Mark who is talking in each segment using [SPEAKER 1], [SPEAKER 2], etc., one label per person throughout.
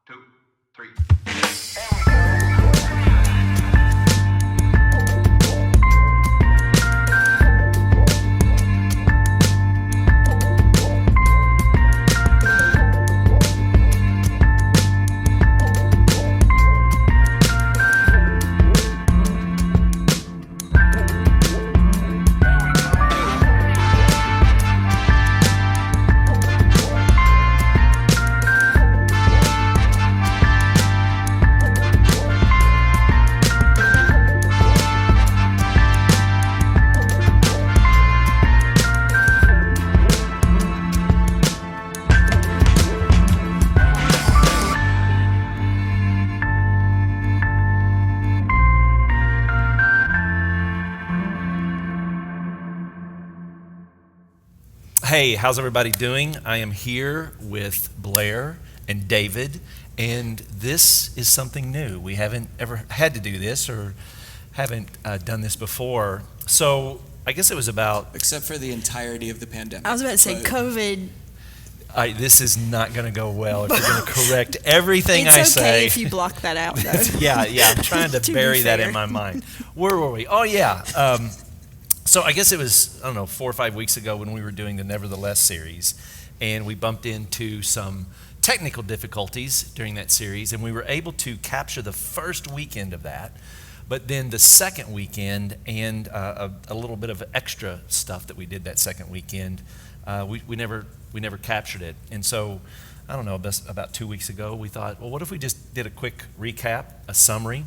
[SPEAKER 1] two, three.
[SPEAKER 2] Hey, how's everybody doing? I am here with Blair and David, and this is something new. We haven't ever had to do this or haven't done this before. So I guess it was about,
[SPEAKER 3] Except for the entirety of the pandemic.
[SPEAKER 4] I was about to say
[SPEAKER 3] But
[SPEAKER 4] COVID.
[SPEAKER 2] this is not going to go well if you're going to correct everything I
[SPEAKER 4] It's okay
[SPEAKER 2] say.
[SPEAKER 4] if you block that out, though.
[SPEAKER 2] yeah, I'm trying to
[SPEAKER 4] To be
[SPEAKER 2] bury that
[SPEAKER 4] fair.
[SPEAKER 2] in my mind. Where were we? Oh, yeah. So I guess it was, 4 or 5 weeks ago when we were doing the Nevertheless series, and we bumped into some technical difficulties during that series, and we were able to capture the first weekend of that, but then the second weekend and a little bit of extra stuff that we did that second weekend, we never captured it. And so, I don't know, about 2 weeks ago, we thought, well, what if we just did a quick recap, a summary,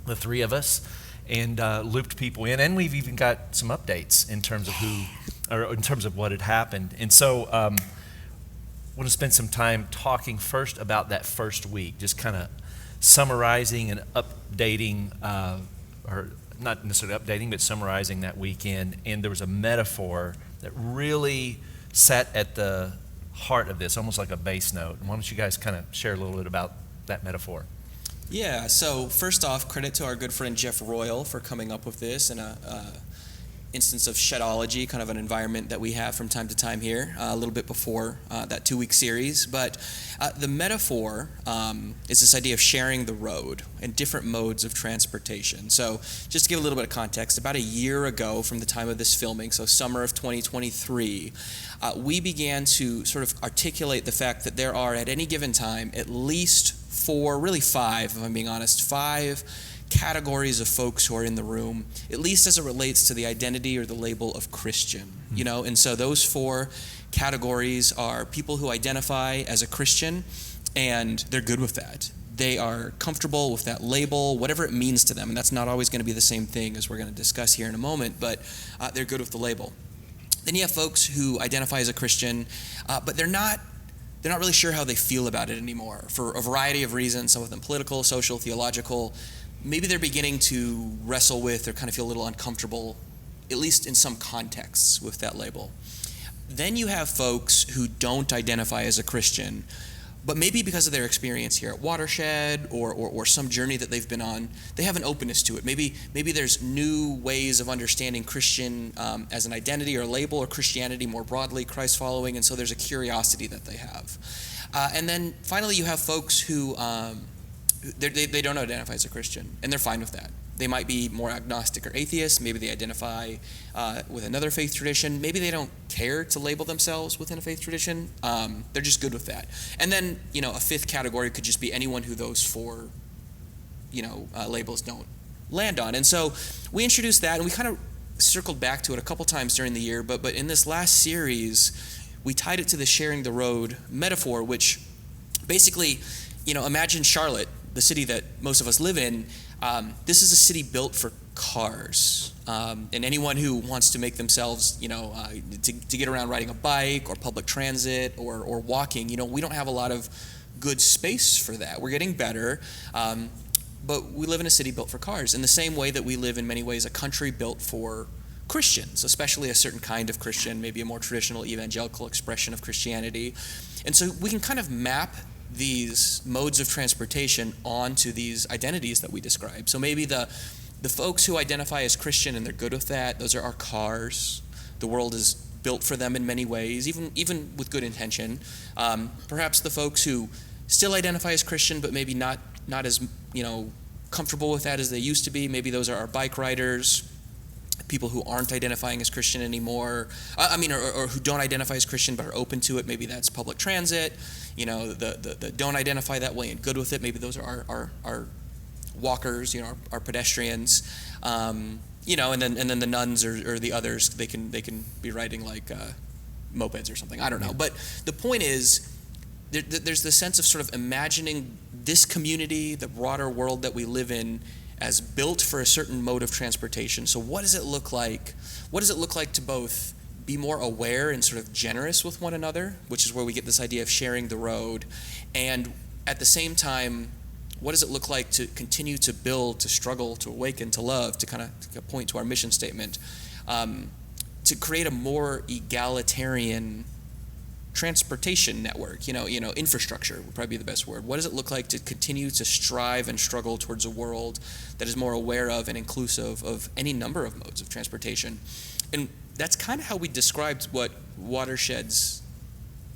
[SPEAKER 2] the three of us, and looped people in, and we've even got some updates in terms of in terms of what had happened. And so, I want to spend some time talking first about that first week, just kind of summarizing and updating, or not necessarily updating, but summarizing that weekend. And there was a metaphor that really sat at the heart of this, almost like a bass note. And why don't you guys kind of share a little bit about that metaphor?
[SPEAKER 3] Yeah, so first off, credit to our good friend Jeff Royal for coming up with this and a instance of shedology, kind of an environment that we have from time to time here, a little bit before that 2-week series. But the metaphor is this idea of sharing the road and different modes of transportation. So just to give a little bit of context, about a year ago from the time of this filming, so summer of 2023, we began to sort of articulate the fact that there are at any given time at least 4, really 5, if I'm being honest, 5 categories of folks who are in the room, at least as it relates to the identity or the label of Christian, and so those 4 categories are people who identify as a Christian, and they're good with that. They are comfortable with that label, whatever it means to them, and that's not always going to be the same thing as we're going to discuss here in a moment, but they're good with the label. Then you have folks who identify as a Christian, but they're not really sure how they feel about it anymore for a variety of reasons, some of them political, social, theological. Maybe they're beginning to wrestle with or kind of feel a little uncomfortable, at least in some contexts, with that label. Then you have folks who don't identify as a Christian, but maybe because of their experience here at Watershed or some journey that they've been on, they have an openness to it. Maybe there's new ways of understanding Christian as an identity or label, or Christianity more broadly, Christ following, and so there's a curiosity that they have. And then finally you have folks who they don't identify as a Christian, and they're fine with that. They might be more agnostic or atheist. Maybe they identify with another faith tradition. Maybe they don't care to label themselves within a faith tradition. They're just good with that. And then, a 5th category could just be anyone who those 4, labels don't land on. And so we introduced that, and we kind of circled back to it a couple times during the year. But in this last series, we tied it to the sharing the road metaphor, which basically, imagine Charlotte, the city that most of us live in. This is a city built for cars, and anyone who wants to make themselves, to get around riding a bike or public transit or walking, we don't have a lot of good space for that. We're getting better, but we live in a city built for cars in the same way that we live in many ways a country built for Christians, especially a certain kind of Christian, maybe a more traditional evangelical expression of Christianity. And so we can kind of map these modes of transportation onto these identities that we describe. So maybe the folks who identify as Christian and they're good with that, those are our cars. The world is built for them in many ways, even with good intention. Perhaps the folks who still identify as Christian, but maybe not as comfortable with that as they used to be. Maybe those are our bike riders, people who aren't identifying as Christian anymore. Or who don't identify as Christian but are open to it. Maybe that's public transit. The don't identify that way and good with it. Maybe those are our walkers. Our pedestrians. And then the nuns or the others. They can be riding like mopeds or something. I don't know. But the point is, there's the sense of sort of imagining this community, the broader world that we live in, as built for a certain mode of transportation. So what does it look like? What does it look like to both be more aware and sort of generous with one another, which is where we get this idea of sharing the road, and at the same time, what does it look like to continue to build, to struggle, to awaken, to love, to kind of point to our mission statement, to create a more egalitarian transportation network, infrastructure would probably be the best word. What does it look like to continue to strive and struggle towards a world that is more aware of and inclusive of any number of modes of transportation? And that's kind of how we described what Watershed's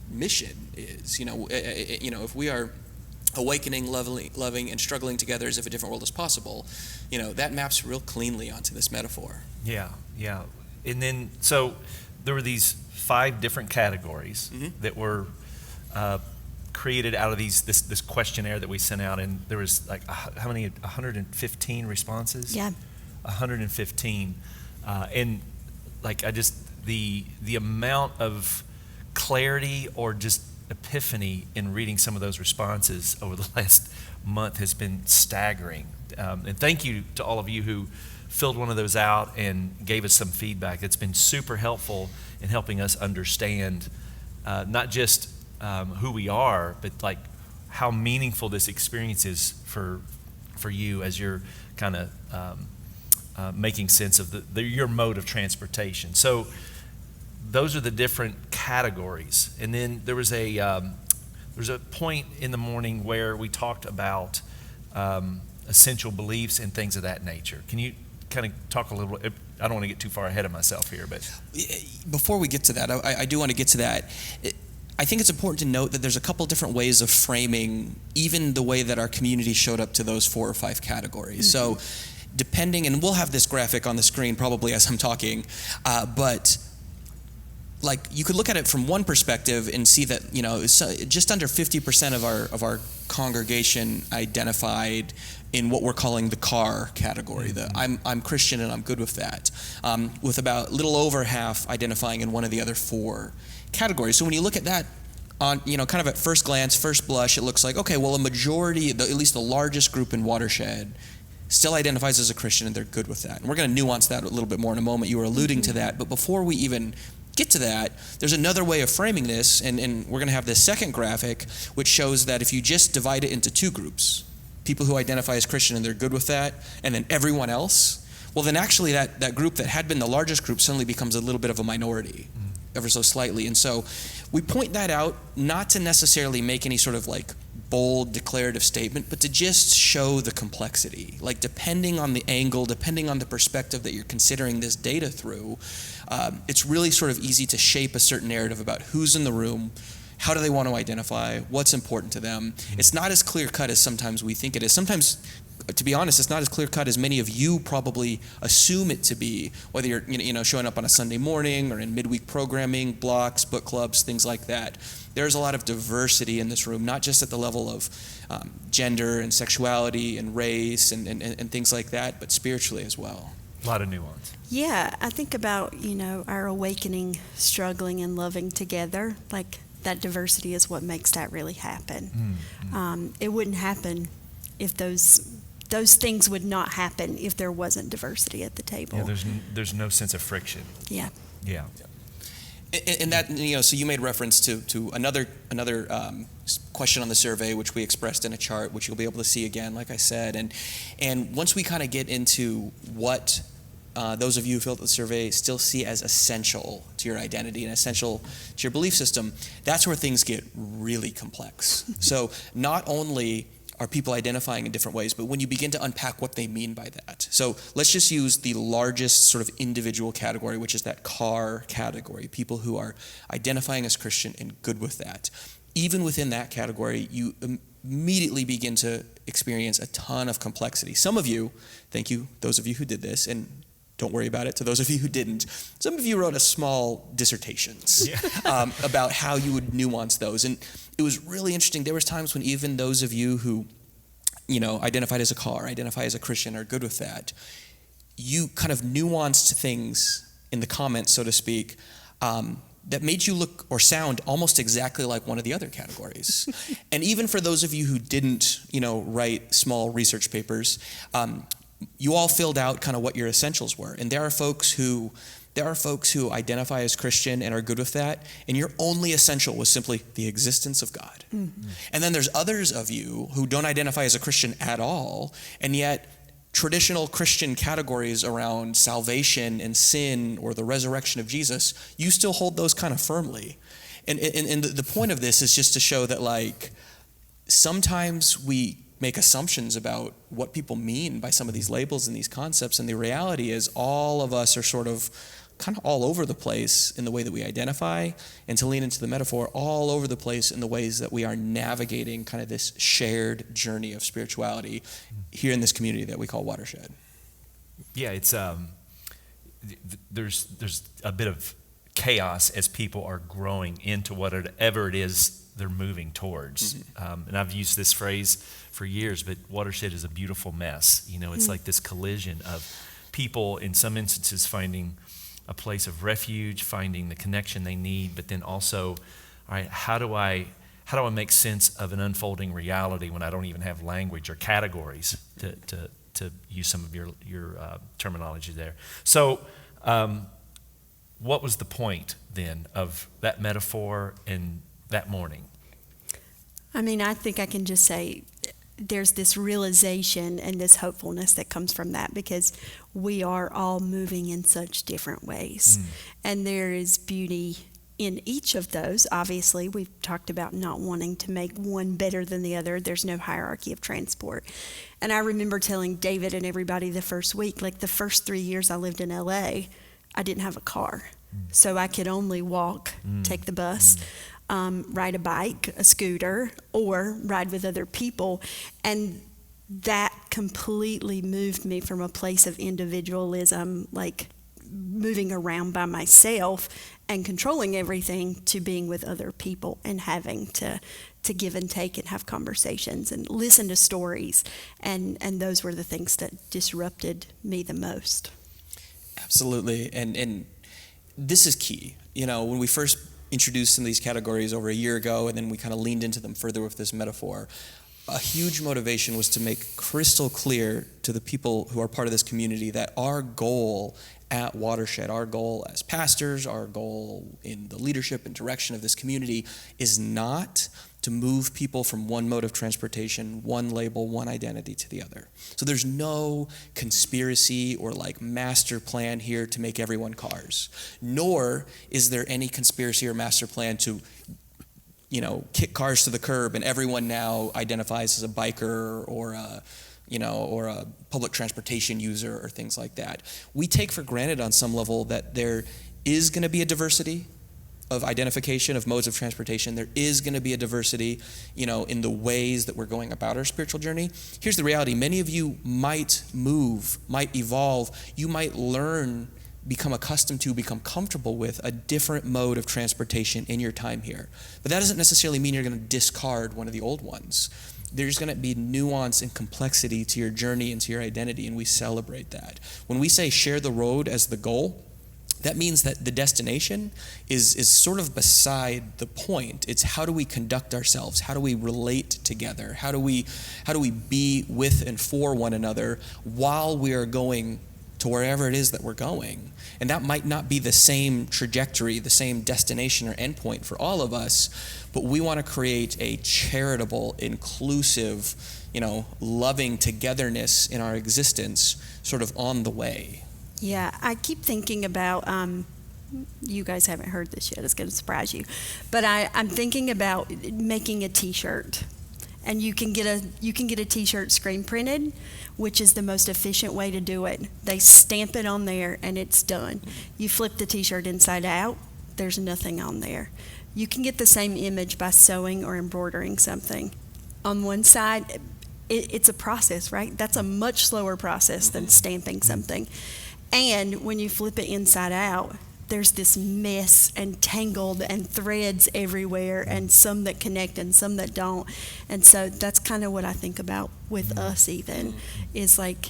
[SPEAKER 3] mission is. If we are awakening, loving, and struggling together as if a different world is possible, that maps real cleanly onto this metaphor.
[SPEAKER 2] Yeah. And then, so there were these 5 different categories that were created out of this questionnaire that we sent out, and there was like how many? 115 responses.
[SPEAKER 1] Yeah.
[SPEAKER 2] 115, and like the amount of clarity or just epiphany in reading some of those responses over the last month has been staggering. And thank you to all of you who filled one of those out and gave us some feedback. It's been super helpful in helping us understand not just who we are, but like how meaningful this experience is for you as you're kind of making sense of your mode of transportation. So those are the different categories. And then there was a point in the morning where we talked about essential beliefs and things of that nature. Can you kind of talk a little? I don't want to get too far ahead of myself here, but
[SPEAKER 3] before we get to that, I do want to get to that. I think it's important to note that there's a couple different ways of framing even the way that our community showed up to those 4 or 5 categories. So depending, and we'll have this graphic on the screen probably as I'm talking, but like you could look at it from one perspective and see that just under 50% of our congregation identified in what we're calling the car category. The I'm Christian and I'm good with that. With about little over half identifying in one of the other 4 categories. So when you look at that on kind of at first glance, first blush, it looks like okay, well a majority, at least the largest group in Watershed, still identifies as a Christian and they're good with that. And we're going to nuance that a little bit more in a moment. You were alluding to that, but before we even get to that, there's another way of framing this, and we're going to have this second graphic, which shows that if you just divide it into 2 groups, people who identify as Christian and they're good with that, and then everyone else, well then actually that group that had been the largest group suddenly becomes a little bit of a minority, ever so slightly. And so we point that out not to necessarily make any sort of like bold declarative statement, but to just show the complexity. Like depending on the angle, depending on the perspective that you're considering this data through, it's really sort of easy to shape a certain narrative about who's in the room, how do they want to identify, what's important to them. It's not as clear cut as sometimes we think it is. Sometimes, to be honest, it's not as clear cut as many of you probably assume it to be, whether you're showing up on a Sunday morning or in midweek programming, blocks, book clubs, things like that. There's a lot of diversity in this room, not just at the level of gender and sexuality and race and things like that, but spiritually as well.
[SPEAKER 2] a lot of nuance.
[SPEAKER 1] Yeah, I think about, our awakening, struggling, and loving together. Like, that diversity is what makes that really happen. Mm-hmm. It wouldn't happen if those things would not happen if there wasn't diversity at the table.
[SPEAKER 2] Yeah, there's no sense of friction.
[SPEAKER 1] Yeah.
[SPEAKER 2] Yeah.
[SPEAKER 3] And that, so you made reference to another question on the survey, which we expressed in a chart, which you'll be able to see again, like I said. And once we kind of get into what those of you who filled out the survey still see as essential to your identity and essential to your belief system, that's where things get really complex. So not only are people identifying in different ways, but when you begin to unpack what they mean by that. So let's just use the largest sort of individual category, which is that car category, people who are identifying as Christian and good with that. even within that category, you immediately begin to experience a ton of complexity. Some of you, thank you, those of you who did this, and don't worry about it, to those of you who didn't, some of you wrote a small dissertations about how you would nuance those. And it was really interesting. There was times when even those of you who, identified as a car, identify as a Christian, are good with that, you kind of nuanced things in the comments, so to speak, that made you look or sound almost exactly like one of the other categories. And even for those of you who didn't, write small research papers, you all filled out kind of what your essentials were. And there are folks who identify as Christian and are good with that, and your only essential was simply the existence of God. Mm-hmm. And then there's others of you who don't identify as a Christian at all, and yet traditional Christian categories around salvation and sin or the resurrection of Jesus, you still hold those kind of firmly. And the point of this is just to show that, sometimes we make assumptions about what people mean by some of these labels and these concepts, and the reality is all of us are sort of kind of all over the place in the way that we identify, and to lean into the metaphor, all over the place in the ways that we are navigating kind of this shared journey of spirituality here in this community that we call Watershed.
[SPEAKER 2] Yeah, it's there's a bit of chaos as people are growing into whatever it is they're moving towards. Mm-hmm. And I've used this phrase for years, but Watershed is a beautiful mess. It's like this collision of people, in some instances, finding a place of refuge, finding the connection they need, but then also, all right, how do I make sense of an unfolding reality when I don't even have language or categories to use some of your terminology there. So what was the point then of that metaphor and that morning?
[SPEAKER 1] I think I can just say there's this realization and this hopefulness that comes from that, because we are all moving in such different ways. And there is beauty in each of those. Obviously, we've talked about not wanting to make one better than the other. There's no hierarchy of transport. And I remember telling David and everybody the first week, the first 3 years I lived in LA, I didn't have a car. So I could only walk, take the bus, ride a bike, a scooter, or ride with other people. And that completely moved me from a place of individualism, moving around by myself and controlling everything, to being with other people and having to give and take and have conversations and listen to stories. And those were the things that disrupted me the most.
[SPEAKER 3] Absolutely. And this is key. When we first introduced some of these categories over a year ago, and then we kind of leaned into them further with this metaphor, a huge motivation was to make crystal clear to the people who are part of this community that our goal at Watershed, our goal as pastors, our goal in the leadership and direction of this community is not to move people from one mode of transportation, one label, one identity to the other. So there's no conspiracy or master plan here to make everyone cars, nor is there any conspiracy or master plan to kick cars to the curb and everyone now identifies as a biker or a public transportation user or things like that. We take for granted on some level that there is going to be a diversity of identification of modes of transportation. There is going to be a diversity, in the ways that we're going about our spiritual journey. Here's the reality. Many of you might move, might evolve. You might learn, become accustomed to, become comfortable with a different mode of transportation in your time here. But that doesn't necessarily mean you're going to discard one of the old ones. There's going to be nuance and complexity to your journey and to your identity, and we celebrate that. When we say share the road as the goal, that means that the destination is sort of beside the point. It's how do we conduct ourselves? How do we relate together? How do we be with and for one another while we are going to wherever it is that we're going? And that might not be the same trajectory, the same destination or endpoint for all of us, but we want to create a charitable, inclusive, loving togetherness in our existence sort of on the way.
[SPEAKER 1] Yeah, I keep thinking about, you guys haven't heard this yet, it's going to surprise you, but I'm thinking about making a t-shirt. And you can get a t-shirt screen printed, which is the most efficient way to do it. They stamp it on there and it's done. You flip the t-shirt inside out, there's nothing on there. you can get the same image by sewing or embroidering something. On one side, it's a process, right? That's a much slower process than stamping something. And when you flip it inside out, there's this mess and tangled and threads everywhere, and some that connect and some that don't. And so that's kind of what I think about with us even, is like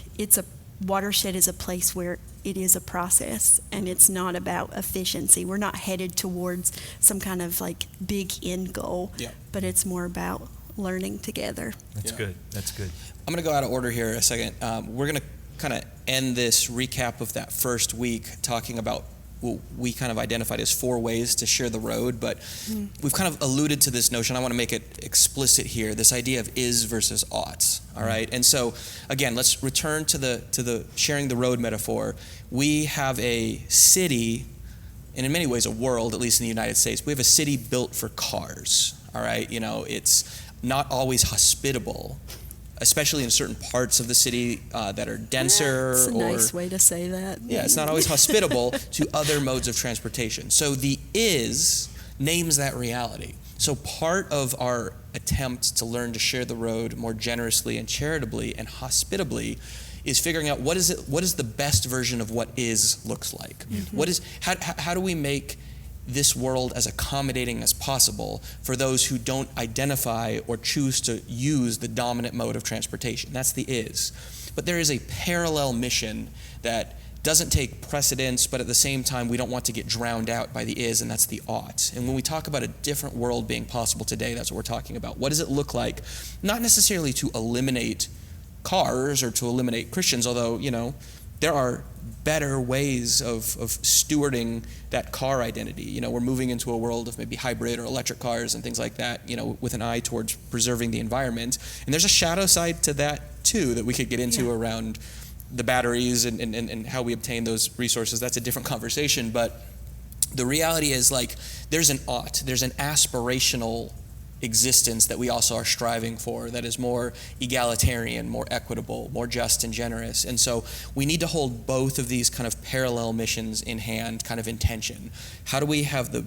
[SPEAKER 1] Watershed is a place where it is a process, and it's not about efficiency. We're not headed towards some kind of like big end goal, but it's more about learning together.
[SPEAKER 2] That's good. That's good.
[SPEAKER 3] I'm going to go out of order here a second. We're going to kind of end this recap of that first week talking about what we kind of identified as 4 ways to share the road, but we've kind of alluded to this notion. I want to make it explicit here, this idea of is versus oughts, all right? And so, again, let's return to the sharing the road metaphor. We have a city, and in many ways a world, at least in the United States. We have a city built for cars, all right? You know, it's not always hospitable, especially in certain parts of the city that are denser.
[SPEAKER 1] It's a nice way to say that.
[SPEAKER 3] Yeah, it's not always hospitable to other modes of transportation. So the is names that reality. So part of our attempt to learn to share the road more generously and charitably and hospitably is figuring out what is the best version of what is looks like. How do we make this world as accommodating as possible for those who don't identify or choose to use the dominant mode of transportation? That's the is. But there is a parallel mission that doesn't take precedence, but at the same time we don't want to get drowned out by the is, and that's the ought. And when we talk about a different world being possible today, that's what we're talking about. What does it look like? Not necessarily to eliminate cars or to eliminate Christians, although, you know, there are better ways of stewarding that car identity. You know, we're moving into a world of maybe hybrid or electric cars and things like that, you know, with an eye towards preserving the environment. And there's a shadow side to that too that we could get into around the batteries and how we obtain those resources. That's a different conversation. But the reality is, like, there's an ought, there's an aspirational existence that we also are striving for that is more egalitarian, more equitable, more just and generous. And so we need to hold both of these kind of parallel missions in hand, kind of in tension. How do we have the,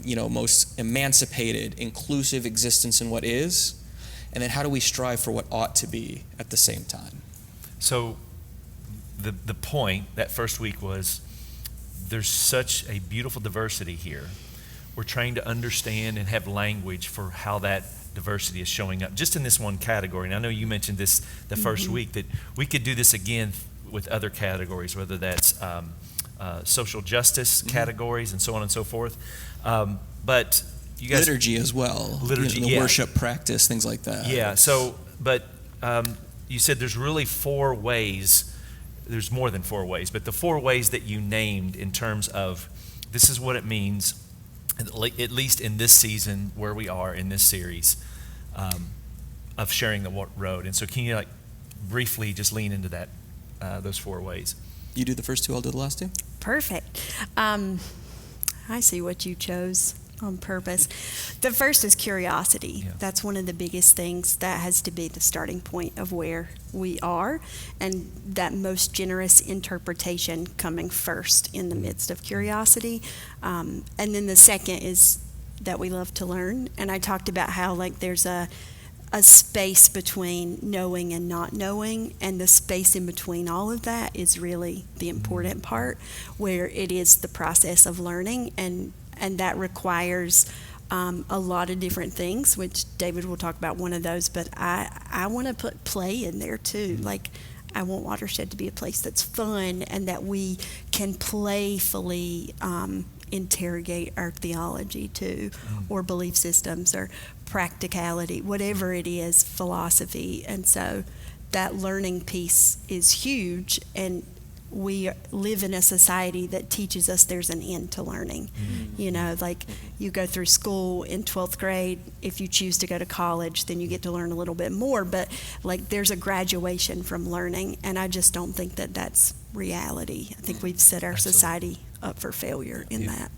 [SPEAKER 3] you know, most emancipated, inclusive existence in what is? And then how do we strive for what ought to be at the same time?
[SPEAKER 2] So the point that first week was there's such a beautiful diversity here. We're trying to understand and have language for how that diversity is showing up just in this one category. And I know you mentioned this the first week, that we could do this again with other categories, whether that's social justice categories and so on and so forth. But you guys,
[SPEAKER 3] liturgy as well,
[SPEAKER 2] liturgy,
[SPEAKER 3] the worship practice, things like that.
[SPEAKER 2] Yeah. So, but you said there's really 4 ways. There's more than 4 ways, but the 4 ways that you named in terms of this is what it means, at least in this season where we are in this series of sharing the road. And so can you briefly just lean into that, those 4 ways?
[SPEAKER 3] You do the first 2, I'll do the last 2.
[SPEAKER 1] Perfect. I see what you chose on purpose. The first is curiosity.
[SPEAKER 2] Yeah.
[SPEAKER 1] That's one of the biggest things. That has to be the starting point of where we are, and that most generous interpretation coming first in the midst of curiosity. And then the second is that we love to learn. And I talked about how there's a space between knowing and not knowing, and the space in between all of that is really the important part, where it is the process of learning, and that requires a lot of different things, which David will talk about one of those, but I want to put play in there too. Like, I want Watershed to be a place that's fun and that we can playfully interrogate our theology too, or belief systems or practicality, whatever it is, philosophy. And so that learning piece is huge, and we live in a society that teaches us there's an end to learning. You know, you go through school in 12th grade. If you choose to go to college, then you get to learn a little bit more. But there's a graduation from learning, and I just don't think that that's reality. I think we've set our society up for failure in that.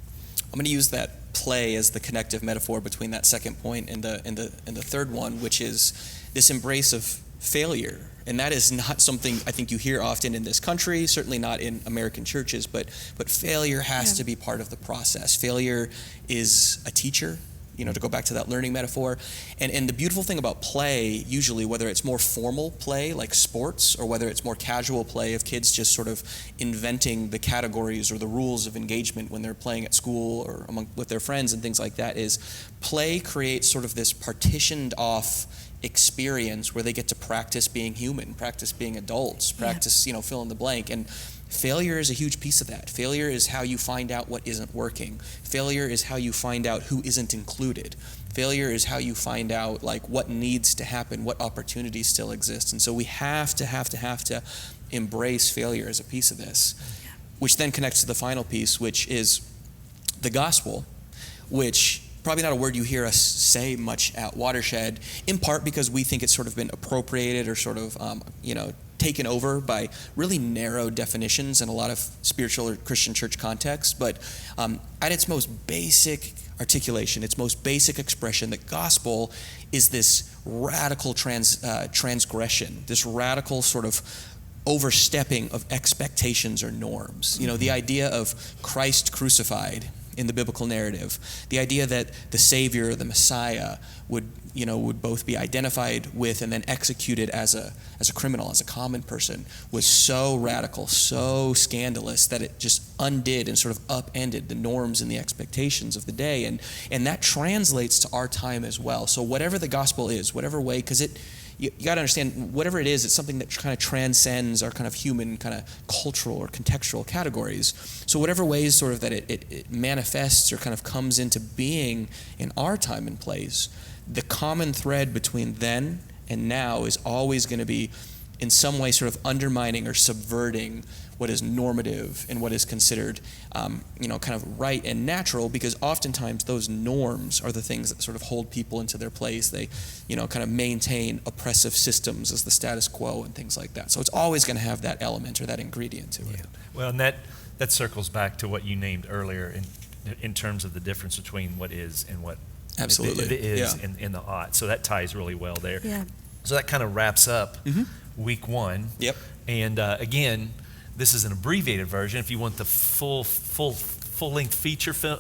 [SPEAKER 3] I'm going to use that play as the connective metaphor between that second point and the third one, which is this embrace of failure. And that is not something I think you hear often in this country, certainly not in American churches, but failure has to be part of the process. Failure is a teacher, to go back to that learning metaphor. And the beautiful thing about play, usually, whether it's more formal play like sports or whether it's more casual play of kids just sort of inventing the categories or the rules of engagement when they're playing at school or with their friends and things like that, is play creates sort of this partitioned off experience where they get to practice being human, practice being adults, practice, fill in the blank. And failure is a huge piece of that. Failure is how you find out what isn't working. Failure is how you find out who isn't included. Failure is how you find out what needs to happen, what opportunities still exist. And so we have to embrace failure as a piece of this, which then connects to the final piece, which is the gospel, which probably not a word you hear us say much at Watershed, in part because we think it's sort of been appropriated or sort of, taken over by really narrow definitions in a lot of spiritual or Christian church contexts. But at its most basic articulation, its most basic expression, the gospel is this radical transgression, this radical sort of overstepping of expectations or norms. The idea of Christ crucified in the biblical narrative, the idea that the Savior, the Messiah, would both be identified with and then executed as a criminal, as a common person, was so radical, so scandalous that it just undid and sort of upended the norms and the expectations of the day, and that translates to our time as well. So whatever the gospel is, whatever way, because you got to understand, whatever it is, it's something that kind of transcends our kind of human, kind of cultural or contextual categories. So whatever ways sort of that it manifests or kind of comes into being in our time and place, the common thread between then and now is always going to be in some way sort of undermining or subverting what is normative and what is considered, kind of right and natural, because oftentimes those norms are the things that sort of hold people into their place. They, kind of maintain oppressive systems as the status quo and things like that. So it's always going to have that element or that ingredient to it.
[SPEAKER 2] Well, and that circles back to what you named earlier in terms of the difference between what is and what
[SPEAKER 3] absolutely
[SPEAKER 2] it is in the ought. So that ties really well there.
[SPEAKER 1] Yeah.
[SPEAKER 2] So that kind of wraps up week one.
[SPEAKER 3] Yep.
[SPEAKER 2] And again, this is an abbreviated version. If you want the full-length feature film,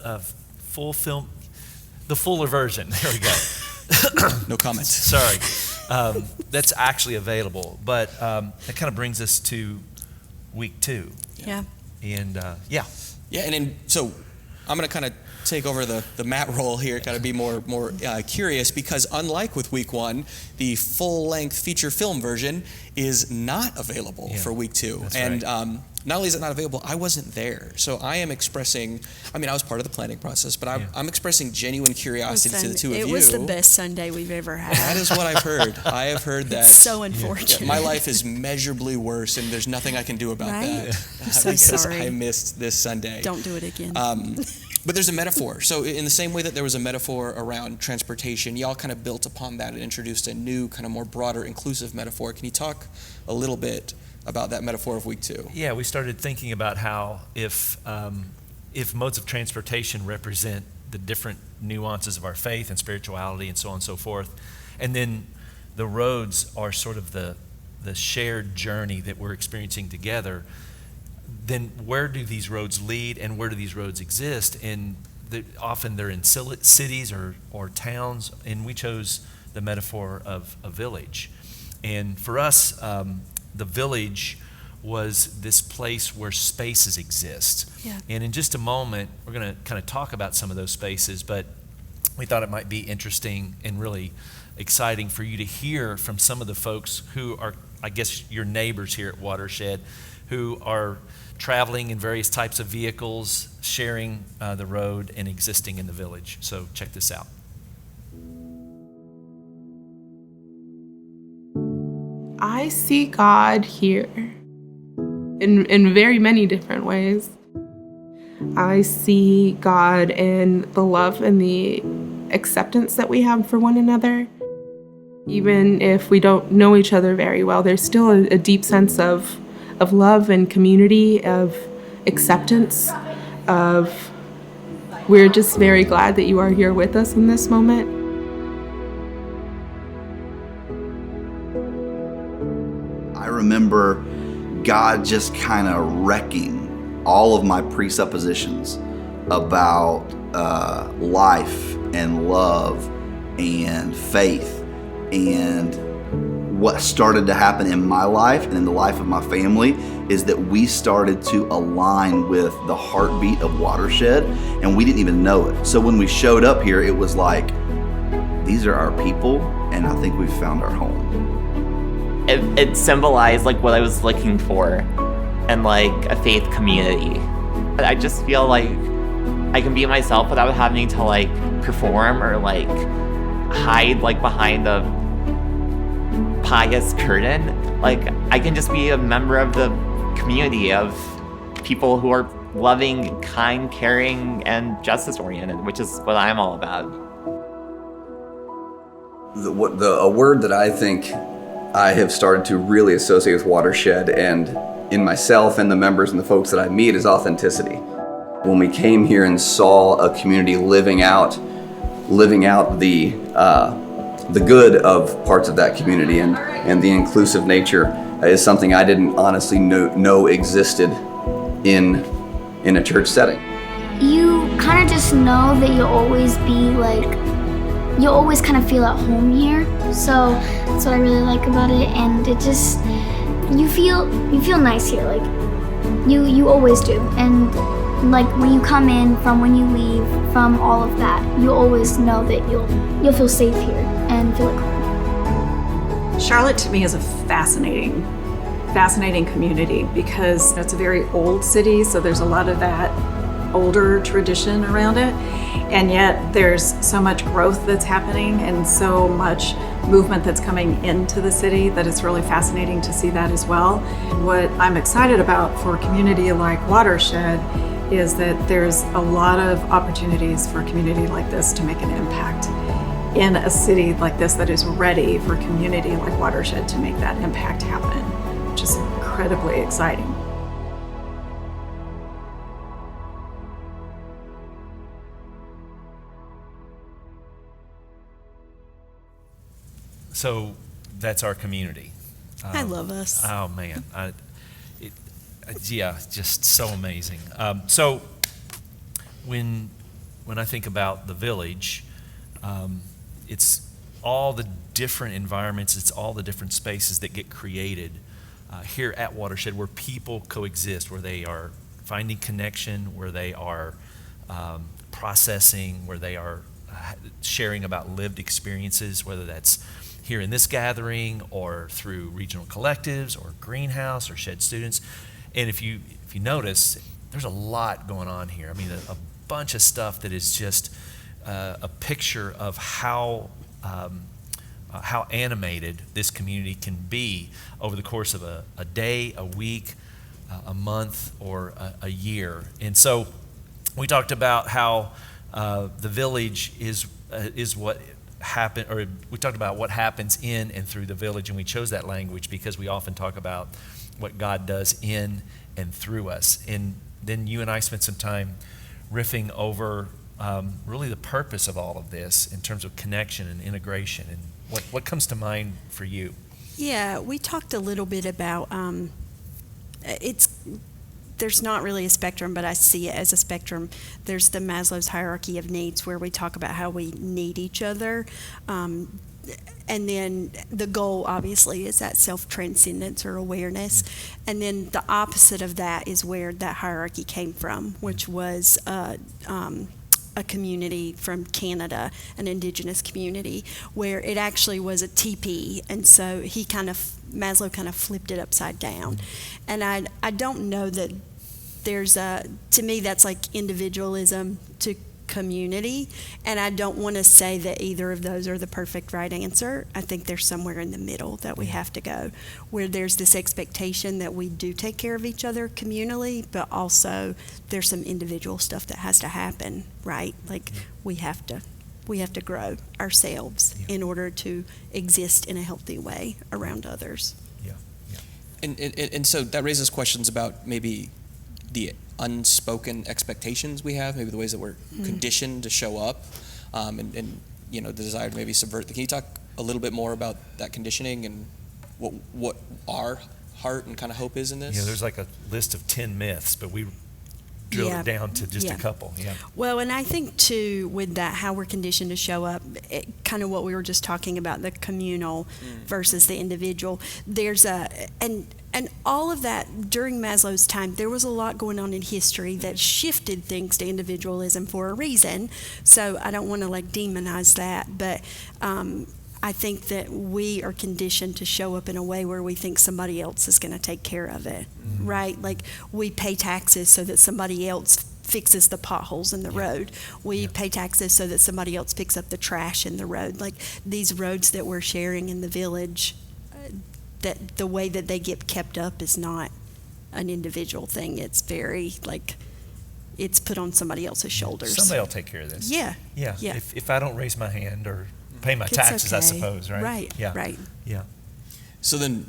[SPEAKER 2] the fuller version. There we go.
[SPEAKER 3] No comments.
[SPEAKER 2] Sorry. That's actually available. But that kind of brings us to week two.
[SPEAKER 1] Yeah.
[SPEAKER 2] And
[SPEAKER 3] Yeah, and then so I'm going to kind of take over the Matt role here, kind of be more curious, because unlike with week one, the full-length feature film version is not available for week two.
[SPEAKER 2] That's
[SPEAKER 3] and
[SPEAKER 2] right.
[SPEAKER 3] Not only is it not available, I wasn't there. So I am expressing, I was part of the planning process, but I'm expressing genuine curiosity to the two of you.
[SPEAKER 1] It was the best Sunday we've ever had.
[SPEAKER 3] That is what I've heard. I have heard that.
[SPEAKER 1] It's so unfortunate.
[SPEAKER 3] My life is measurably worse, and there's nothing I can do about that.
[SPEAKER 1] I'm so
[SPEAKER 3] because
[SPEAKER 1] sorry.
[SPEAKER 3] I missed this Sunday.
[SPEAKER 1] Don't do it again.
[SPEAKER 3] But there's a metaphor. So in the same way that there was a metaphor around transportation, y'all kind of built upon that and introduced a new, kind of more broader, inclusive metaphor. Can you talk a little bit about that metaphor of week two?
[SPEAKER 2] Yeah, we started thinking about how if modes of transportation represent the different nuances of our faith and spirituality and so on and so forth, and then the roads are sort of the shared journey that we're experiencing together, then where do these roads lead and where do these roads exist? And often they're in cities or towns, and we chose the metaphor of a village. And for us, the village was this place where spaces exist.
[SPEAKER 1] Yeah.
[SPEAKER 2] And in just a moment, we're going to kind of talk about some of those spaces, but we thought it might be interesting and really exciting for you to hear from some of the folks who are, I guess, your neighbors here at Watershed, who are traveling in various types of vehicles, sharing the road and existing in the village. So check this out.
[SPEAKER 4] I see God here in very many different ways. I see God in the love and the acceptance that we have for one another. Even if we don't know each other very well, there's still a deep sense of love and community, of acceptance, of we're just very glad that you are here with us in this moment.
[SPEAKER 5] remember God just kind of wrecking all of my presuppositions about life and love and faith, and what started to happen in my life and in the life of my family is that we started to align with the heartbeat of Watershed, and we didn't even know it. So when we showed up here, it was like, these are our people, and I think we've found our home.
[SPEAKER 6] It symbolized like what I was looking for in like a faith community. I just feel like I can be myself without having to like perform or like hide like behind a pious curtain. Like I can just be a member of the community of people who are loving, kind, caring, and justice oriented, which is what I'm all about.
[SPEAKER 7] A word that I think I have started to really associate with Watershed and in myself and the members and the folks that I meet is authenticity. When we came here and saw a community living out the good of parts of that community and the inclusive nature is something I didn't honestly know existed in a church setting.
[SPEAKER 8] You kind of just know that you'll always be like, you'll always kind of feel at home here. So that's what I really like about it, and it just, you feel nice here, like you always do. And like when you come in, from when you leave, from all of that, you always know that you'll feel safe here and feel like home.
[SPEAKER 9] Charlotte to me is a fascinating community because it's a very old city, so there's a lot of that older tradition around it, and yet there's so much growth that's happening and so much movement that's coming into the city that it's really fascinating to see that as well. What I'm excited about for a community like Watershed is that there's a lot of opportunities for a community like this to make an impact in a city like this that is ready for a community like Watershed to make that impact happen, which is incredibly exciting.
[SPEAKER 2] So that's our community.
[SPEAKER 1] I love us.
[SPEAKER 2] Oh man, yeah, just so amazing. So when I think about the village, it's all the different environments, it's all the different spaces that get created here at Watershed where people coexist, where they are finding connection, where they are processing, where they are sharing about lived experiences, whether that's here in this gathering or through regional collectives or greenhouse or shed students. And if you notice, there's a lot going on here. I mean, a bunch of stuff that is just a picture of how animated this community can be over the course of a day, a week, a month, or a year. And so we talked about how the village is what happened, or we talked about what happens in and through the village, and we chose that language because we often talk about what God does in and through us. And then you and I spent some time riffing over really the purpose of all of this in terms of connection and integration. And what comes to mind for you?
[SPEAKER 1] Yeah, we talked a little bit about there's not really a spectrum, but I see it as a spectrum. There's the Maslow's hierarchy of needs, where we talk about how we need each other. And then the goal, obviously, is that self-transcendence or awareness. And then the opposite of that is where that hierarchy came from, which was a community from Canada, an indigenous community, where it actually was a teepee. And so Maslow kind of flipped it upside down. And I don't know that to me, that's like individualism to community. And I don't want to say that either of those are the perfect right answer. I think there's somewhere in the middle that we have to go, where there's this expectation that we do take care of each other communally, but also there's some individual stuff that has to happen, right? Like we have to grow ourselves in order to exist in a healthy way around others.
[SPEAKER 3] And so that raises questions about maybe the unspoken expectations we have, maybe the ways that we're conditioned to show up, and the desire to maybe subvert. Can you talk a little bit more about that conditioning and what our heart and kind of hope is in this?
[SPEAKER 2] Yeah, there's like a list of 10 myths, but we drilled
[SPEAKER 1] Yeah.
[SPEAKER 2] it down to just
[SPEAKER 1] Yeah.
[SPEAKER 2] a couple. Yeah.
[SPEAKER 1] Well, and I think too, with that, how we're conditioned to show up, kind of what we were just talking about, the communal versus the individual. There's and all of that during Maslow's time, there was a lot going on in history that shifted things to individualism for a reason. So I don't want to like demonize that, but I think that we are conditioned to show up in a way where we think somebody else is going to take care of it, right? Like we pay taxes so that somebody else fixes the potholes in the road. We pay taxes so that somebody else picks up the trash in the road. Like these roads that we're sharing in the village, that the way that they get kept up is not an individual thing. It's very like it's put on somebody else's shoulders.
[SPEAKER 2] Somebody will take care of this.
[SPEAKER 1] Yeah.
[SPEAKER 2] Yeah.
[SPEAKER 1] Yeah.
[SPEAKER 2] If I don't raise my hand or pay my
[SPEAKER 1] It's
[SPEAKER 2] taxes, I
[SPEAKER 1] okay.
[SPEAKER 2] suppose, right?
[SPEAKER 1] Right.
[SPEAKER 2] Yeah.
[SPEAKER 1] Right.
[SPEAKER 2] Yeah.
[SPEAKER 3] So then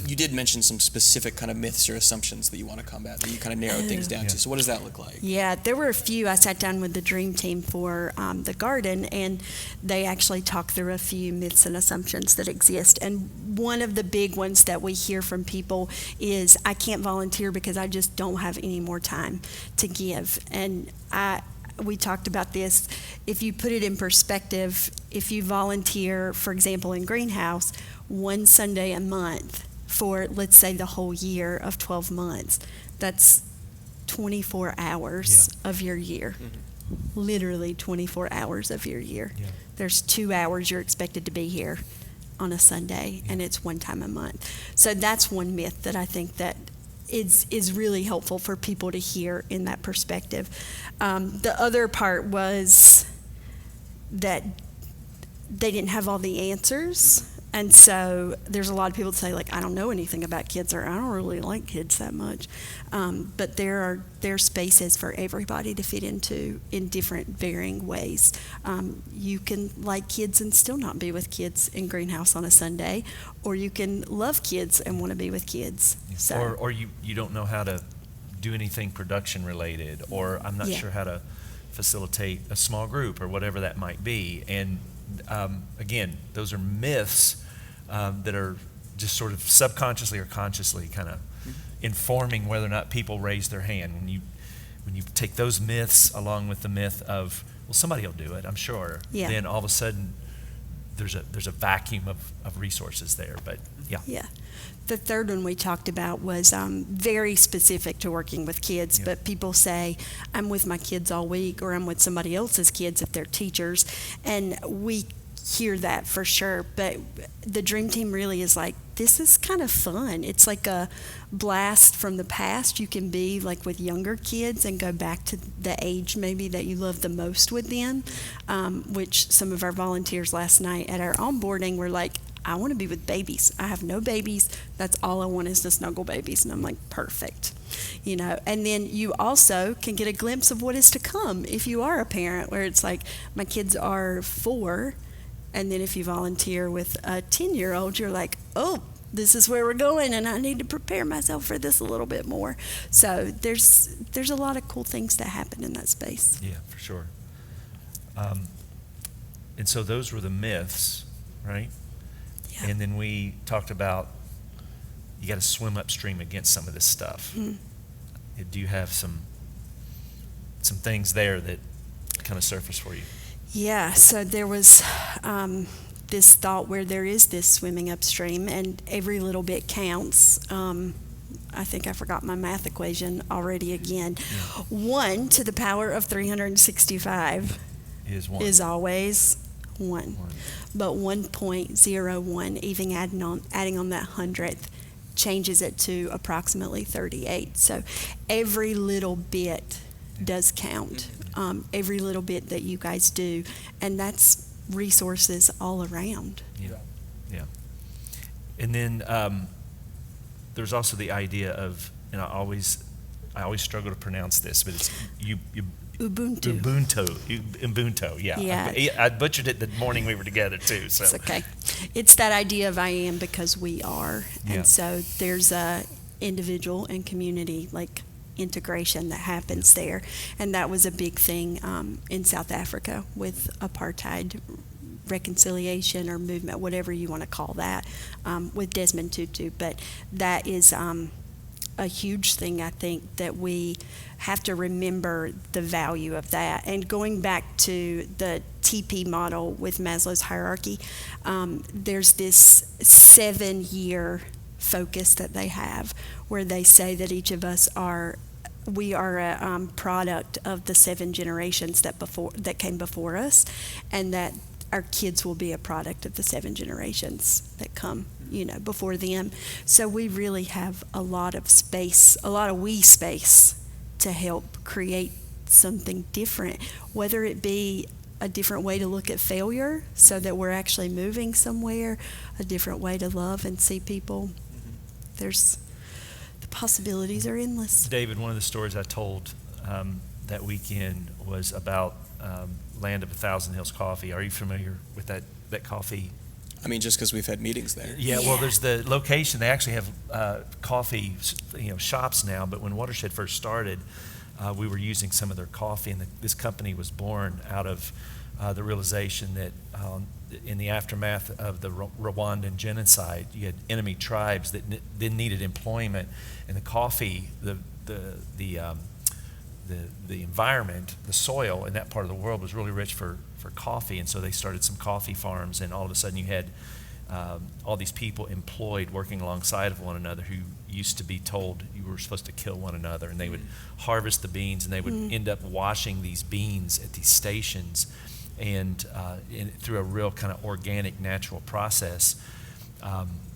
[SPEAKER 3] you did mention some specific kind of myths or assumptions that you want to combat, that you kind of narrowed things down to. So what does that look like?
[SPEAKER 1] Yeah, there were a few. I sat down with the dream team for the garden, and they actually talked through a few myths and assumptions that exist. And one of the big ones that we hear from people is, I can't volunteer because I just don't have any more time to give. And we talked about this. If you put it in perspective, if you volunteer, for example, in greenhouse, one Sunday a month for, let's say, the whole year of 12 months, that's 24 hours of your year. Literally 24 hours of your year.
[SPEAKER 2] Yeah.
[SPEAKER 1] There's 2 hours you're expected to be here on a Sunday, and it's one time a month. So that's one myth that I think that is really helpful for people to hear in that perspective. The other part was that they didn't have all the answers. And so there's a lot of people that say, like, I don't know anything about kids, or I don't really like kids that much. But there are spaces for everybody to fit into in different varying ways. You can like kids and still not be with kids in greenhouse on a Sunday, or you can love kids and want to be with kids. So,
[SPEAKER 2] Or you don't know how to do anything production related, or I'm not sure how to facilitate a small group or whatever that might be. And again, those are myths that are just sort of subconsciously or consciously kind of informing whether or not people raise their hand. When you take those myths along with the myth of, well, somebody will do it, I'm sure, then all of a sudden there's a vacuum of resources there. But yeah.
[SPEAKER 1] The third one we talked about was very specific to working with kids, but people say, I'm with my kids all week, or I'm with somebody else's kids if they're teachers, and we hear that for sure. But the dream team really is like, this is kind of fun. It's like a blast from the past. You can be like with younger kids and go back to the age maybe that you love the most with them, which some of our volunteers last night at our onboarding were like, I want to be with babies. I have no babies. That's all I want is to snuggle babies. And I'm like, perfect. And then you also can get a glimpse of what is to come if you are a parent, where it's like, my kids are 4. And then if you volunteer with a 10-year-old, you're like, oh, this is where we're going, and I need to prepare myself for this a little bit more. So there's a lot of cool things that happen in that space.
[SPEAKER 2] Yeah, for sure. And so those were the myths, right?
[SPEAKER 1] Yeah.
[SPEAKER 2] And then we talked about you got to swim upstream against some of this stuff. Do you have some things there that kind of surface for you?
[SPEAKER 1] Yeah, so there was this thought where there is this swimming upstream, and every little bit counts. I think I forgot my math equation already again. 1 to the power of 365 is always 1. But 1.01, even adding on that 100th, changes it to approximately 38. So every little bit does count. Every little bit that you guys do, and that's resources all around.
[SPEAKER 2] Yeah. And then there's also the idea of, and I always struggle to pronounce this, but it's
[SPEAKER 1] Ubuntu.
[SPEAKER 2] Ubuntu. Yeah. I butchered it the morning we were together too. So
[SPEAKER 1] It's okay. It's that idea of I am because we are, and so there's a individual and community integration that happens there, and that was a big thing in South Africa with apartheid reconciliation or movement, whatever you want to call that, with Desmond Tutu. But that is a huge thing, I think, that we have to remember the value of that. And going back to the TP model with Maslow's hierarchy, there's this 7-year focus that they have where they say that each of us we are a product of the 7 generations that came before us, and that our kids will be a product of the 7 generations that come, before them. So we really have a lot of space, a lot of space to help create something different, whether it be a different way to look at failure so that we're actually moving somewhere, a different way to love and see people. The possibilities are endless.
[SPEAKER 2] David, one of the stories I told that weekend was about Land of 1,000 Hills Coffee. Are you familiar with that coffee?
[SPEAKER 3] I mean, just because we've had meetings there.
[SPEAKER 2] Yeah, well, there's the location. They actually have coffee, shops now. But when Watershed first started, we were using some of their coffee, and this company was born out of the realization that in the aftermath of the Rwandan genocide, you had enemy tribes that then needed employment, and the coffee, the environment, the soil in that part of the world was really rich for coffee, and so they started some coffee farms, and all of a sudden you had all these people employed working alongside of one another who used to be told you were supposed to kill one another, and they would harvest the beans, and they would end up washing these beans at these stations, and through a real kind of organic, natural process,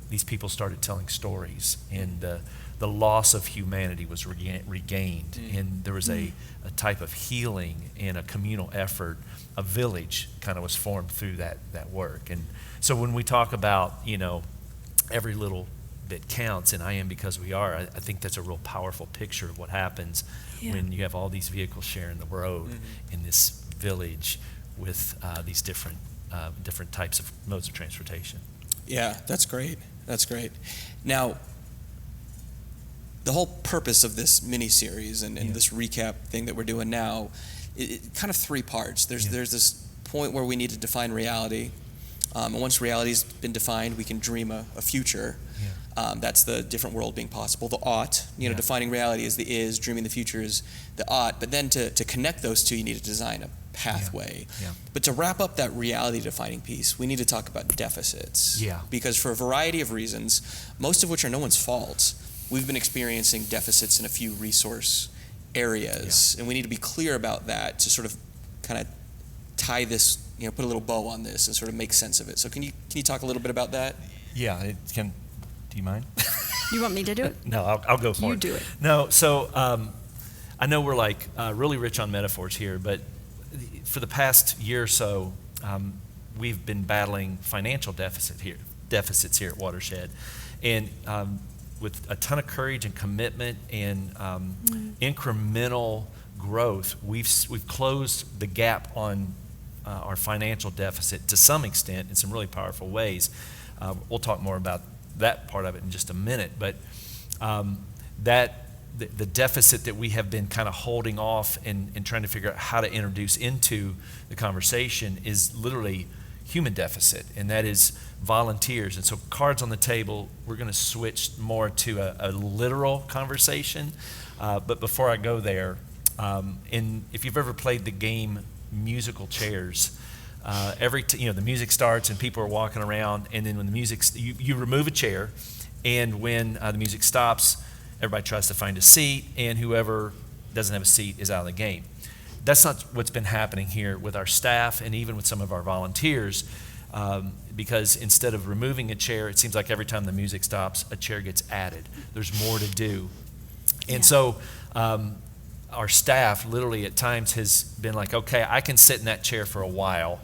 [SPEAKER 2] these people started telling stories, and the loss of humanity was regained, and there was a type of healing and a communal effort. A village kind of was formed through that work. And so when we talk about, every little bit counts, and I am because we are, I think that's a real powerful picture of what happens when you have all these vehicles sharing the road in this village with these different types of modes of transportation.
[SPEAKER 3] Yeah, that's great. That's great. Now, the whole purpose of this mini-series and this recap thing that we're doing now, it kind of 3 parts. There's this point where we need to define reality. And once reality's been defined, we can dream a future. That's the different world being possible. The ought, defining reality is the is, dreaming the future is the ought. But then to connect those two, you need to design a pathway. But to wrap up that reality defining piece, we need to talk about deficits. Because for a variety of reasons, most of which are no one's fault, we've been experiencing deficits in a few resource areas, and we need to be clear about that to sort of kind of tie this, put a little bow on this and sort of make sense of it. So can you talk a little bit about that?
[SPEAKER 2] Yeah, do you mind?
[SPEAKER 1] You want me to do it?
[SPEAKER 2] No, I'll go for it.
[SPEAKER 1] You do it.
[SPEAKER 2] No, so I know we're really rich on metaphors here, but for the past year or so, we've been battling financial deficits here at Watershed, and with a ton of courage and commitment and incremental growth, we've closed the gap on our financial deficit to some extent in some really powerful ways. We'll talk more about that part of it in just a minute, but the deficit that we have been kind of holding off and trying to figure out how to introduce into the conversation is literally human deficit, and that is volunteers. And so cards on the table, we're going to switch more to a literal conversation. But before I go there, if you've ever played the game musical chairs, the music starts and people are walking around, and then when the music, you remove a chair, and when the music stops, everybody tries to find a seat, and whoever doesn't have a seat is out of the game. That's not what's been happening here with our staff and even with some of our volunteers, because instead of removing a chair, it seems like every time the music stops, a chair gets added. There's more to do. And so our staff literally at times has been like, okay, I can sit in that chair for a while,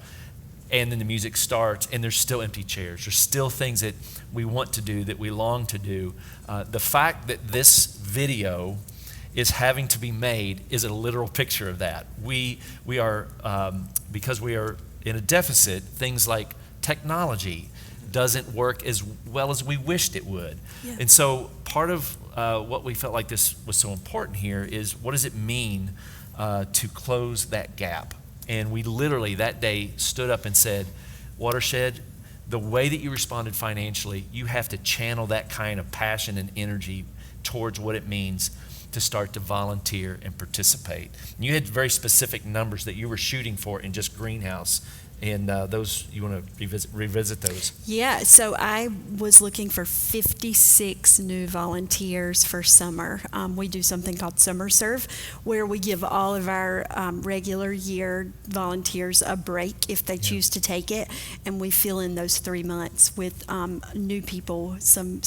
[SPEAKER 2] and then the music starts, and there's still empty chairs. There's still things that we want to do, that we long to do. The fact that this video is having to be made is a literal picture of that. We are, because we are in a deficit, things like technology doesn't work as well as we wished it would. And so part of what we felt like this was so important here is, what does it mean to close that gap? And we literally that day stood up and said, Watershed, the way that you responded financially, you have to channel that kind of passion and energy towards what it means to start to volunteer and participate. And you had very specific numbers that you were shooting for in just greenhouse. And those, you want to revisit those?
[SPEAKER 1] Yeah, so I was looking for 56 new volunteers for summer. We do something called Summer Serve, where we give all of our regular year volunteers a break if they choose to take it, and we fill in those 3 months with new people, some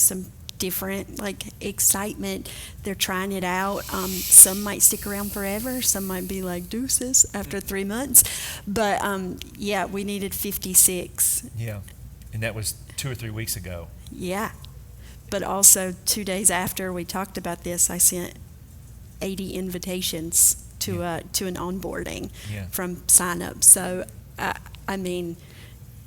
[SPEAKER 1] different excitement. They're trying it out. Some might stick around forever. Some might be like deuces after 3 months. But yeah, we needed 56.
[SPEAKER 2] Yeah, and that was 2 or 3 weeks ago.
[SPEAKER 1] Yeah, but also 2 days after we talked about this, I sent 80 invitations to an onboarding from sign up. So I mean,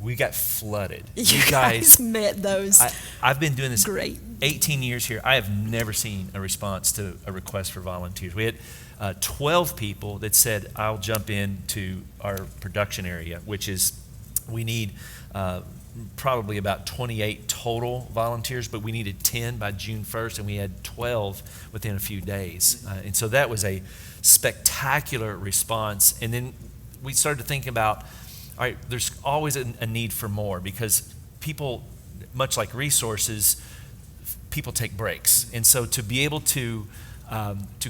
[SPEAKER 2] we got flooded.
[SPEAKER 1] You guys met those.
[SPEAKER 2] I've been doing this
[SPEAKER 1] great
[SPEAKER 2] 18 years here. I have never seen a response to a request for volunteers. We had 12 people that said, I'll jump into our production area, which is, we need probably about 28 total volunteers, but we needed 10 by June 1st, and we had 12 within a few days. And so that was a spectacular response. And then we started to think about, all right, there's always a need for more, because people, much like resources, people take breaks. And so to be able to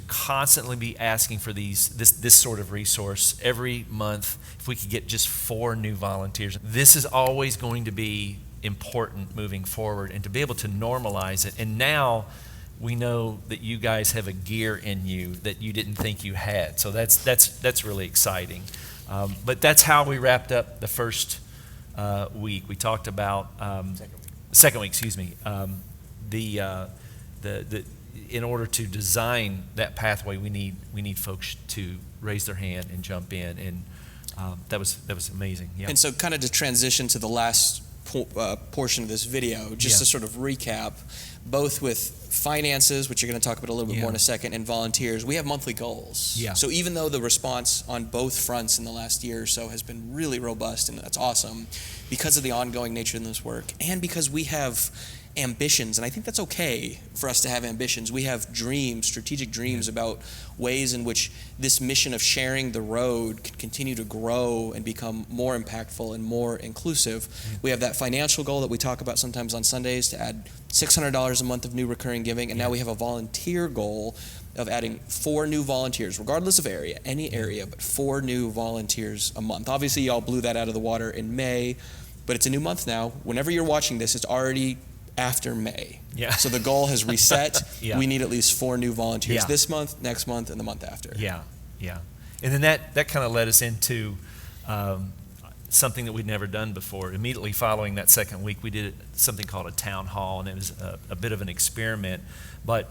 [SPEAKER 2] constantly be asking for this sort of resource every month, if we could get just 4 new volunteers, this is always going to be important moving forward, and to be able to normalize it. And now we know that you guys have a gear in you that you didn't think you had. So that's really exciting. But that's how we wrapped up the first week. We talked about second week. Excuse me. In order to design that pathway, we need folks to raise their hand and jump in, and that was amazing. Yeah.
[SPEAKER 3] And so, kind of to transition to the last portion of this video, just to sort of recap, both with finances, which you're going to talk about a little bit more in a second, and volunteers, we have monthly goals.
[SPEAKER 2] Yeah.
[SPEAKER 3] So even though the response on both fronts in the last year or so has been really robust, and that's awesome, because of the ongoing nature of this work, and because we have ambitions, and I think that's okay for us to have ambitions. We have dreams, strategic dreams about ways in which this mission of sharing the road can continue to grow and become more impactful and more inclusive. We have that financial goal that we talk about sometimes on Sundays, to add $600 a month of new recurring giving, and now we have a volunteer goal of adding 4 new volunteers, regardless of area, any area, but 4 new volunteers a month. Obviously, y'all blew that out of the water in May, but it's a new month now. Whenever you're watching this, it's already after May.
[SPEAKER 2] Yeah.
[SPEAKER 3] So the goal has reset.
[SPEAKER 2] Yeah.
[SPEAKER 3] We need at least 4 new volunteers this month, next month, and the month after.
[SPEAKER 2] Yeah. And then that kind of led us into something that we'd never done before. Immediately following that second week, we did something called a town hall, and it was a bit of an experiment, but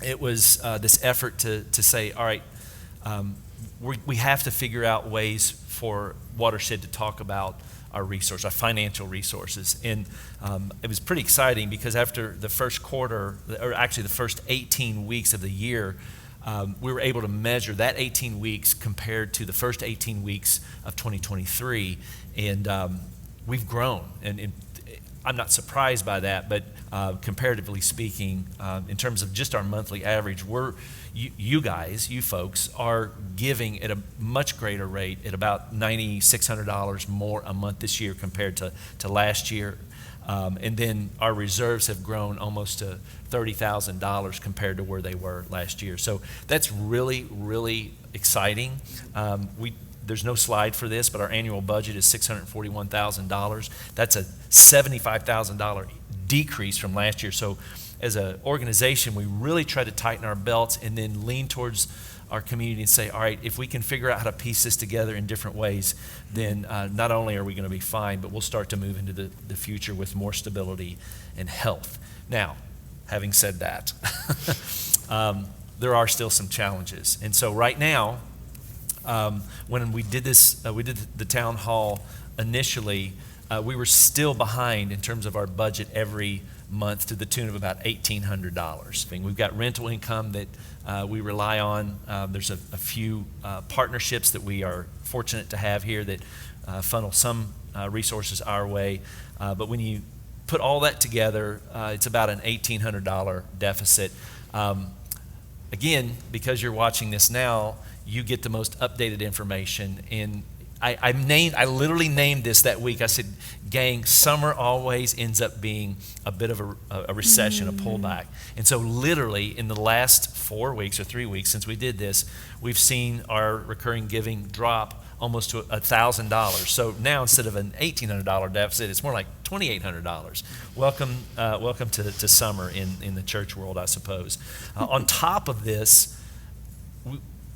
[SPEAKER 2] it was this effort to say, all right, we have to figure out ways for Watershed to talk about our resource, our financial resources. And it was pretty exciting, because after the first quarter, or actually the first 18 weeks of the year, we were able to measure that 18 weeks compared to the first 18 weeks of 2023. And we've grown. And I'm not surprised by that, but comparatively speaking, in terms of just our monthly average, you guys, you folks, are giving at a much greater rate, at about $9,600 more a month this year compared to last year. And then our reserves have grown almost to $30,000 compared to where they were last year. So that's really, really exciting. There's no slide for this, but our annual budget is $641,000. That's a $75,000 decrease from last year. So as an organization, we really try to tighten our belts and then lean towards our community and say, all right, if we can figure out how to piece this together in different ways, then not only are we going to be fine, but we'll start to move into the future with more stability and health. Now, having said that, there are still some challenges. And so right now, when we did this, we did the town hall initially, we were still behind in terms of our budget every month to the tune of about $1,800. We've got rental income that we rely on. There's a few partnerships that we are fortunate to have here that funnel some resources our way. But when you put all that together, it's about an $1,800 deficit. Again, because you're watching this now, you get the most updated information. And I literally named this that week. I said, gang, summer always ends up being a bit of a recession, a pullback. And so literally in the last 4 weeks or 3 weeks since we did this, we've seen our recurring giving drop almost to $1,000. So now instead of an $1,800 deficit, it's more like $2,800. Welcome to summer in the church world, I suppose. On top of this,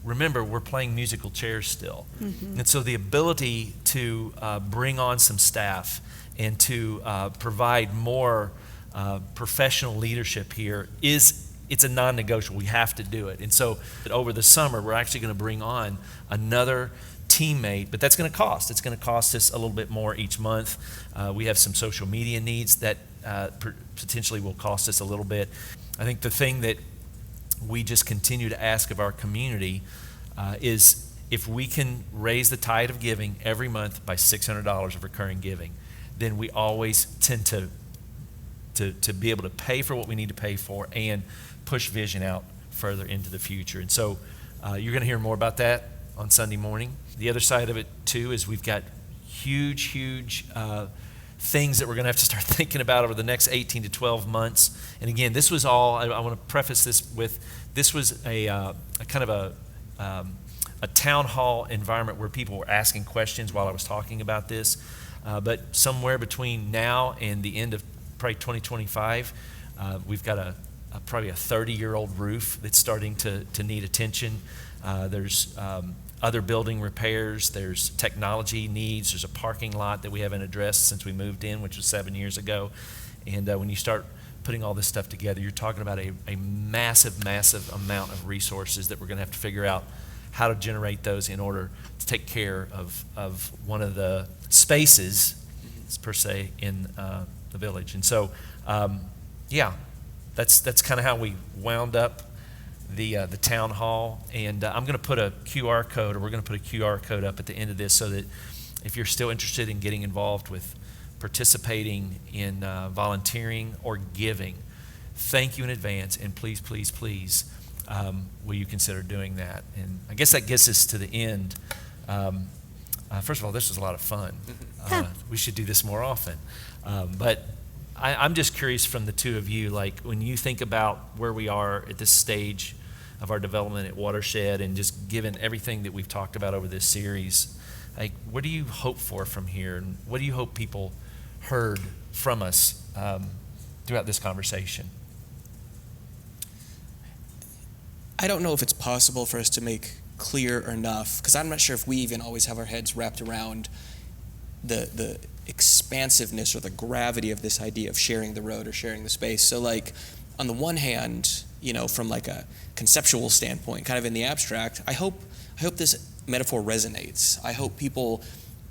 [SPEAKER 2] remember, we're playing musical chairs still. And so the ability to bring on some staff and to provide more professional leadership here it's a non-negotiable. We have to do it. And so over the summer, we're actually going to bring on another teammate, but that's going to cost. It's going to cost us a little bit more each month. We have some social media needs that potentially will cost us a little bit. I think the thing that we just continue to ask of our community is if we can raise the tithe of giving every month by $600 of recurring giving, then we always tend to be able to pay for what we need to pay for and push Vision out further into the future. And so you're going to hear more about that on Sunday morning. The other side of it too is we've got huge things that we're going to have to start thinking about over the next 18 to 12 months. And again, this was all, I want to preface this with, this was a kind of a town hall environment where people were asking questions while I was talking about this. But somewhere between now and the end of probably 2025, we've got probably a 30-year-old roof that's starting to need attention. There's other building repairs, there's technology needs, there's a parking lot that we haven't addressed since we moved in, which was 7 years ago. And when you start putting all this stuff together, you're talking about a massive amount of resources that we're going to have to figure out how to generate those in order to take care of one of the spaces, per se, in the village. And so, that's kind of how we wound up the town hall. And I'm going to put a QR code, or we're going to put a QR code up at the end of this so that if you're still interested in getting involved with participating in volunteering or giving, thank you in advance, and please, will you consider doing that? And I guess that gets us to the end. First of all, this was a lot of fun. We should do this more often. But I'm just curious from the two of you, like when you think about where we are at this stage of our development at Watershed, and just given everything that we've talked about over this series, like what do you hope for from here? And what do you hope people heard from us throughout this conversation?
[SPEAKER 3] I don't know if it's possible for us to make clear enough, because I'm not sure if we even always have our heads wrapped around the expansiveness or the gravity of this idea of sharing the road or sharing the space. So like on the one hand, from like a conceptual standpoint, kind of in the abstract, I hope this metaphor resonates. I hope people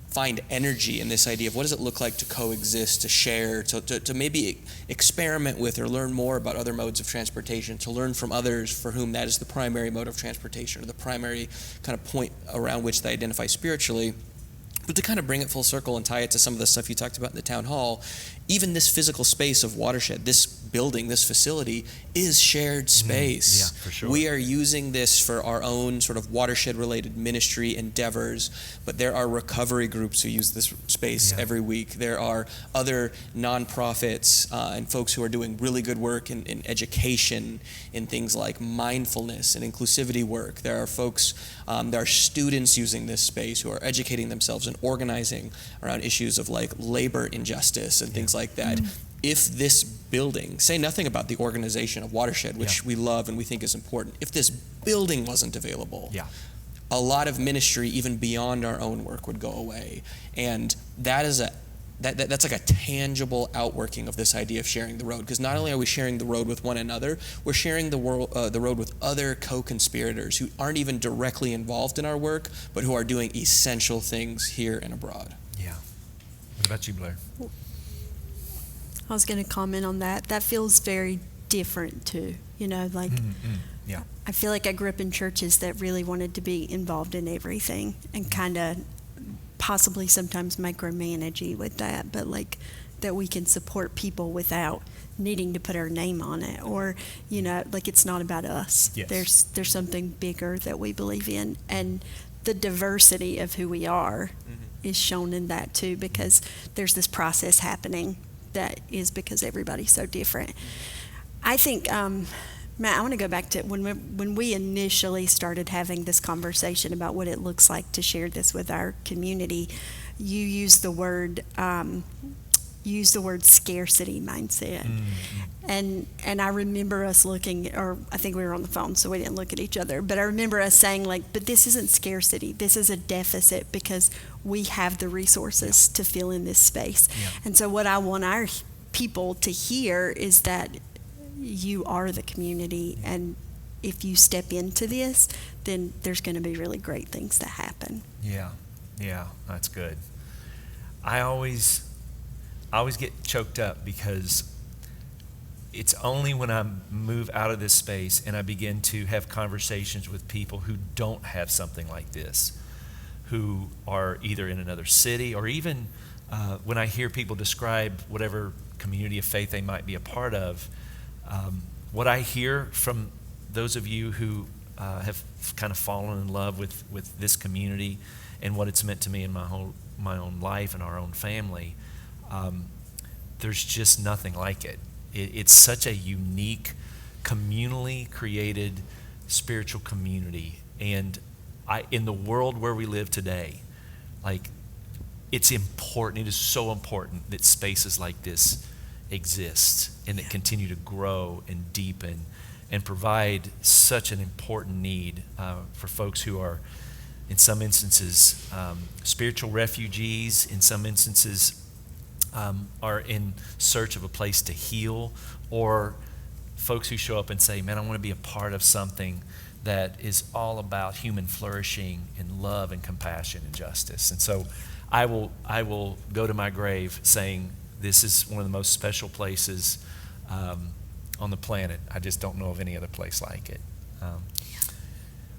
[SPEAKER 3] find energy in this idea of what does it look like to coexist, to share, to maybe experiment with or learn more about other modes of transportation, to learn from others for whom that is the primary mode of transportation or the primary kind of point around which they identify spiritually. But to kind of bring it full circle and tie it to some of the stuff you talked about in the town hall, even this physical space of Watershed, this building, this facility, is shared space.
[SPEAKER 2] Yeah, for sure.
[SPEAKER 3] We are using this for our own sort of watershed-related ministry endeavors, but there are recovery groups who use this space every week. There are other nonprofits and folks who are doing really good work in education, in things like mindfulness and inclusivity work. There are folks, there are students using this space who are educating themselves and organizing around issues of like labor injustice and things like that. If this building, say nothing about the organization of Watershed, which we love and we think is important, if this building wasn't available, a lot of ministry, even beyond our own work, would go away. And that is that's like a tangible outworking of this idea of sharing the road. Because not only are we sharing the road with one another, we're sharing the road with other co-conspirators who aren't even directly involved in our work, but who are doing essential things here and abroad.
[SPEAKER 2] Yeah. What about you, Blair?
[SPEAKER 1] I was going to comment on that. That feels very different too.
[SPEAKER 2] Yeah.
[SPEAKER 1] I feel like I grew up in churches that really wanted to be involved in everything and kind of possibly sometimes micromanaging with that, but like that we can support people without needing to put our name on it, or like it's not about us.
[SPEAKER 2] Yes.
[SPEAKER 1] There's something bigger that we believe in, and the diversity of who we are is shown in that too, because there's this process happening that is because everybody's so different. I think, Matt, I want to go back to when we initially started having this conversation about what it looks like to share this with our community. You used the word scarcity mindset. And I remember us looking, or I think we were on the phone, so we didn't look at each other, but I remember us saying, like, but this isn't scarcity, this is a deficit, because we have the resources to fill in this space. And so what I want our people to hear is that you are the community, and if you step into this, then there's going to be really great things that happen.
[SPEAKER 2] Yeah, that's good. I always get choked up, because it's only when I move out of this space and I begin to have conversations with people who don't have something like this, who are either in another city, or even when I hear people describe whatever community of faith they might be a part of, what I hear from those of you who have kind of fallen in love with this community and what it's meant to me in my own life and our own family, there's just nothing like it. It's such a unique, communally created spiritual community. And in the world where we live today, like, it's important, it is so important that spaces like this exist and that continue to grow and deepen and provide such an important need for folks who are, in some instances, spiritual refugees, in some instances, are in search of a place to heal, or folks who show up and say, man, I want to be a part of something that is all about human flourishing and love and compassion and justice. And so I will go to my grave saying this is one of the most special places on the planet. I just don't know of any other place like it.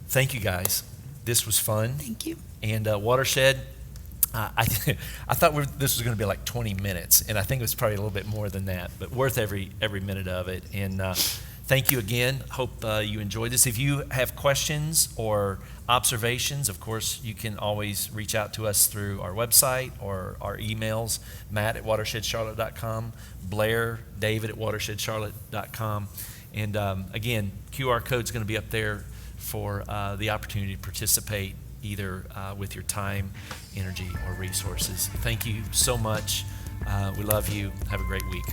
[SPEAKER 2] Thank you, guys. This was fun.
[SPEAKER 1] Thank you.
[SPEAKER 2] And Watershed, I thought this was going to be like 20 minutes, and I think it was probably a little bit more than that, but worth every minute of it. And thank you again. Hope you enjoyed this. If you have questions or observations, of course, you can always reach out to us through our website or our emails, matt@watershed.charlotte.com, Blair, David@watershed.charlotte.com. And again, QR code's going to be up there for the opportunity to participate, either with your time, energy, or resources. Thank you so much. We love you. Have a great week.